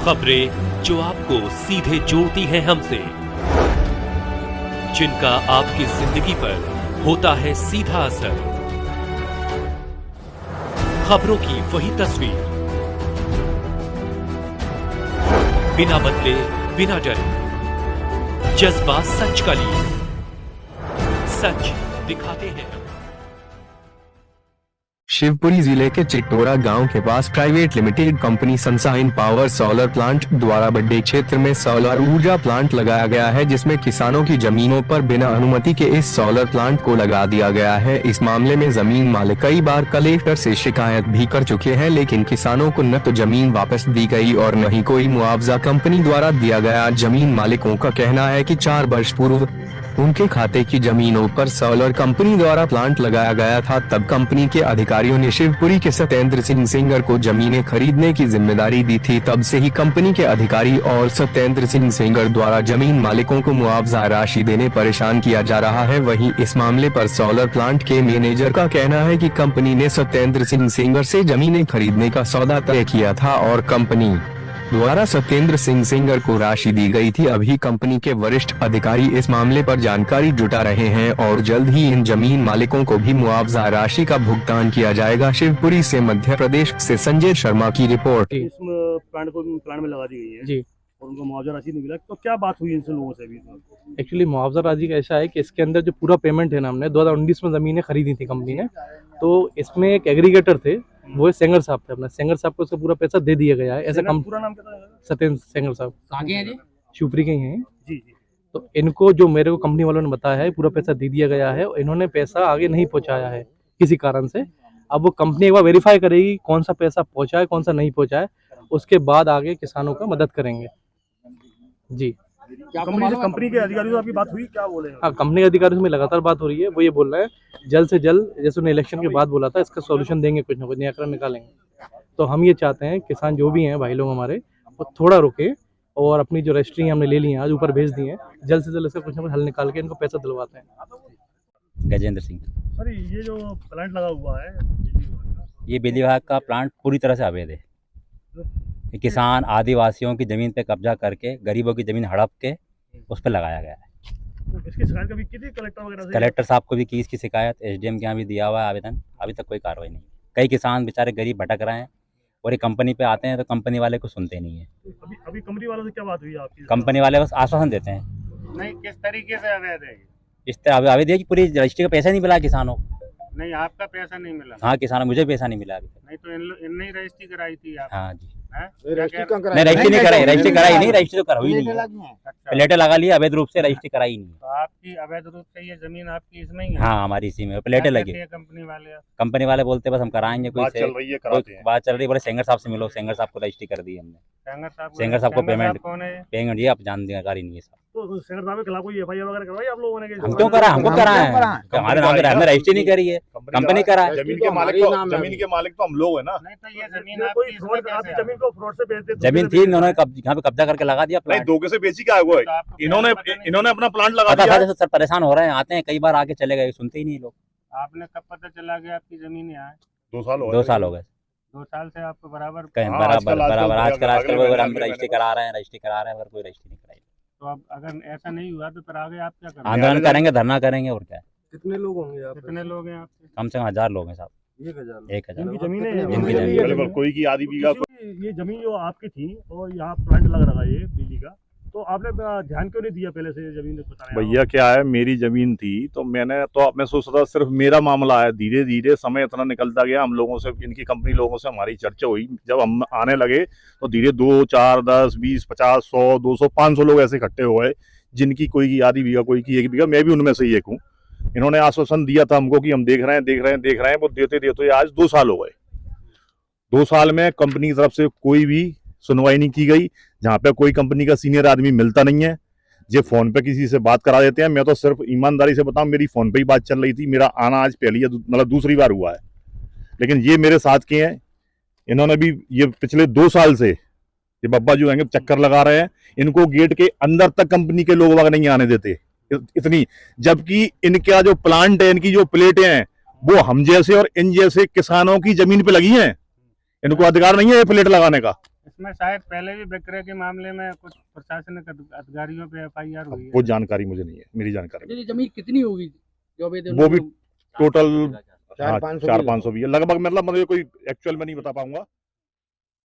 खबरें जो आपको सीधे जोड़ती हैं हमसे, जिनका आपकी जिंदगी पर होता है सीधा असर। खबरों की वही तस्वीर, बिना बदले बिना डरे, जज्बा सच का लिए, सच दिखाते हैं। शिवपुरी जिले के चिट्टोरा गांव के पास private limited company sunshine power solar plant द्वारा बड्डे क्षेत्र में सोलर ऊर्जा प्लांट लगाया गया है, जिसमें किसानों की जमीनों पर बिना अनुमति के इस सोलर प्लांट को लगा दिया गया है। इस मामले में जमीन मालिक कई बार कलेक्टर से शिकायत भी कर चुके हैं, लेकिन किसानों को न तो जमीन वापस दी गई और न ही कोई मुआवजा कंपनी द्वारा दिया गया। जमीन मालिकों का कहना है कि 4 वर्ष पूर्व उनके खाते की जमीनों पर सोलर कंपनी द्वारा प्लांट लगाया गया था। तब कंपनी के अधिकारियों ने शिवपुरी के सत्येंद्र सिंह सेंगर को जमीनें खरीदने की जिम्मेदारी दी थी। तब से ही कंपनी के अधिकारी और सत्येंद्र सिंह सेंगर द्वारा जमीन मालिकों को मुआवजा राशि देने परेशान किया जा रहा है। वहीं इस मामले पर सोलर प्लांट के मैनेजर का कहना है कि कंपनी ने सत्येंद्र सिंह सेंगर से जमीनें खरीदने का सौदा तय किया था और कंपनी द्वारा सत्येंद्र सिंह सेंगर को राशि दी गई थी। अभी कंपनी के वरिष्ठ अधिकारी इस मामले पर जानकारी जुटा रहे हैं और जल्द ही इन जमीन मालिकों को भी मुआवजा राशि का भुगतान किया जाएगा। शिवपुरी से मध्य प्रदेश से संजय शर्मा की रिपोर्ट। इस प्लांट में लगा दी गई है जी, और उनको मुआवजा राशि नहीं मिला, तो क्या बात हुई इनसे लोगों से अभी? एक्चुअली मुआवजा राशि का ऐसा है कि इसके अंदर जो पूरा पेमेंट है ना, हमने 2019 में ज़मीनें खरीदी थी कंपनी ने, तो इसमें एक एग्रीगेटर थे, वो सेंगर साहब थे। अपना सेंगर साहब को उसका पूरा पैसा दे दिया गया है। ऐसा पूरा नाम क्या था? सत्येंद्र सेंगर साहब आगे हैं जी, शिवपुरी के ही हैं। जी जी। तो इनको जो मेरे को कंपनी वालों ने बताया है, पूरा पैसा दे दिया गया है और इन्होंने पैसा आगे नहीं पहुंचाया है किसी कारण से। अब वो कंपनी एक बार वेरीफाई करेगी कौन सा पैसा पहुंचा है कौन सा नहीं पहुंचा है, उसके बाद आगे किसानों का मदद करेंगे। जी, कंपनी के अधिकारियों से आपकी बात हुई, क्या बोले? हाँ, कंपनी के अधिकारियों से मेरी लगातार बात हो रही है। वो ये बोल रहे हैं जल्द से जल्द, जैसे उन्होंने इलेक्शन के बाद बोला था, इसका सॉल्यूशन देंगे, कुछ ना कुछ निराकरण निकालेंगे। तो हम ये चाहते हैं किसान जो भी हैं भाई लोग हमारे, वो थोड़ा रुके और अपनी जो रजिस्ट्री हमने ले ली है आज ऊपर भेज दी है, जल्द से जल्द इसका कुछ ना कुछ हल निकाल के इनको पैसा दिलवाते हैं। गजेंद्र सिंह। सर, ये जो प्लांट लगा हुआ है, ये बिजली विभाग का प्लांट पूरी तरह से अवैध है। ये किसान आदिवासियों की ज़मीन पे कब्जा करके गरीबों की ज़मीन हड़प के उस पर लगाया गया है। इसकी शिकायत कभी की थी कलेक्टर वगैरह से? कलेक्टर साहब को भी की इसकी शिकायत, एसडीएम के यहाँ भी दिया हुआ है आवेदन, अभी तक कोई कार्रवाई नहीं। कई किसान बेचारे गरीब भटक रहे हैं और ये कंपनी पे आते हैं तो कंपनी वाले को सुनते नहीं है। अभी कंपनी वालों से क्या बात हुई आपकी? कंपनी वाले बस आश्वासन देते हैं। नहीं, किस तरीके से अवैध है? इस तरह अवैध है कि पूरी रजिस्ट्री का पैसा नहीं मिला किसानों को। नहीं, आपका पैसा नहीं मिला? हाँ, किसानों, मुझे पैसा नहीं मिला अभी तक। नहीं तो इनने ही रजिस्ट्री कराई थी आप? हाँ जी, नहीं, रजिस्ट्री नहीं कराई, रजिस्ट्री कराई नहीं, रजिस्ट्री तो कराई नहीं है। प्लेटें लगा ली, अवैध रूप से रजिस्ट्री कराई नहीं है। तो आपकी अवैध रूप से ये जमीन आपकी इसमें ही है? हाँ, हमारी इसी में प्लेटें लगी। कंपनी वाले बोलते बस हम कराएंगे, कोई बात चल रही है, बोले सेंगर साहब से मिलो, सेंगर साहब को रजिस्ट्री कर दी हमने। सेंगर साहब को पेमेंट ये आप जानकारी नहीं है साहब। तो सेंगर साहब के खिलाफ कोई एफआईआर वगैरह करवाई आप लोगों ने? हम क्यों करा, हमको करा है, हमारे नाम पे हमने रजिस्ट्री नहीं करी है, कंपनी करा है। जमीन के मालिक तो हम लोग है ना। नहीं तो ये जमीन आपकी जमीन को फ्रॉड से बेच देते? जमीन थी, इन्होंने यहाँ पे कब्जा करके लगा दिया। नहीं, धोखे से बेची क्या है वो? इन्होंने अपना प्लांट लगा पता दिया। था सर, परेशान हो रहे हैं, आते हैं कई बार आके चले गए, सुनते ही नहीं लोग। आपने कब पता चला कि आपकी जमीन यहाँ है? 2 साल हो गए। 2 साल हो गए। 2 साल से आपको बराबर बराबर आजकल हम रजिस्ट्री करा रहे हैं, अगर कोई रजिस्ट्री नहीं कराई। तो अब अगर ऐसा नहीं हुआ तो फिर आगे आप क्या करेंगे? आंदोलन करेंगे, धरना करेंगे, और क्या है। कितने लोग होंगे आप? कितने लोग हैं आपके? कम से कम 1000 लोग हैं साहब। 1000 जिनकी जमीन है? जिनकी जमीन। कोई की आधी बीघा। ये जमीन जो आपकी थी और यहाँ प्लांट लग रहा है ये बिजली का, तो आपने ध्यान क्यों नहीं दिया पहले से जमीन को? भैया क्या है, मेरी जमीन थी तो मैं सोचता था सिर्फ मेरा मामला है। धीरे धीरे समय इतना निकलता गया, हम लोगों से, इनकी कंपनी लोगों से हमारी चर्चा हुई। जब हम आने लगे तो धीरे 2, 4, 10, 20, 50, 100, 200, 500 लोग ऐसे इकट्ठे हो गए, जिनकी कोई की आधी बीघा, कोई की 1 बीघा। मैं भी उनमें से ही एक हूँ। इन्होंने आश्वासन दिया था हमको कि हम देख रहे हैं, वो देते आज 2 साल हो गए। 2 साल में कंपनी की तरफ से कोई भी सुनवाई नहीं की गई। जहाँ पे कोई कंपनी का सीनियर आदमी मिलता नहीं है, ये फोन पे किसी से बात करा देते हैं। मैं तो सिर्फ ईमानदारी से बताऊं, मेरी फोन पे ही बात चल रही थी। मेरा आना आज पहली मतलब दूसरी बार हुआ है, लेकिन ये मेरे साथ के हैं। इन्होंने भी ये पिछले 2 साल से ये बब्बा जो हैं चक्कर लगा रहे हैं। इनको गेट के अंदर तक कंपनी के लोग नहीं आने देते इतनी, जबकि इनका जो प्लांट है, इनकी जो प्लेटें हैं, वो हम जैसे और इन जैसे किसानों की जमीन पे लगी हैं। इनको अधिकार नहीं है ये प्लेट लगाने का। इसमें शायद पहले भी विक्रय के मामले में कुछ प्रशासनिक अधिकारियों पे FIR हुई है। वो जानकारी मुझे नहीं है, मेरी जानकारी ये जमीन कितनी होगी जो अवैध वो भी टोटल 400-500 400-500 भी है लगभग, मतलब मुझे कोई एक्चुअल में नहीं बता पाऊंगा,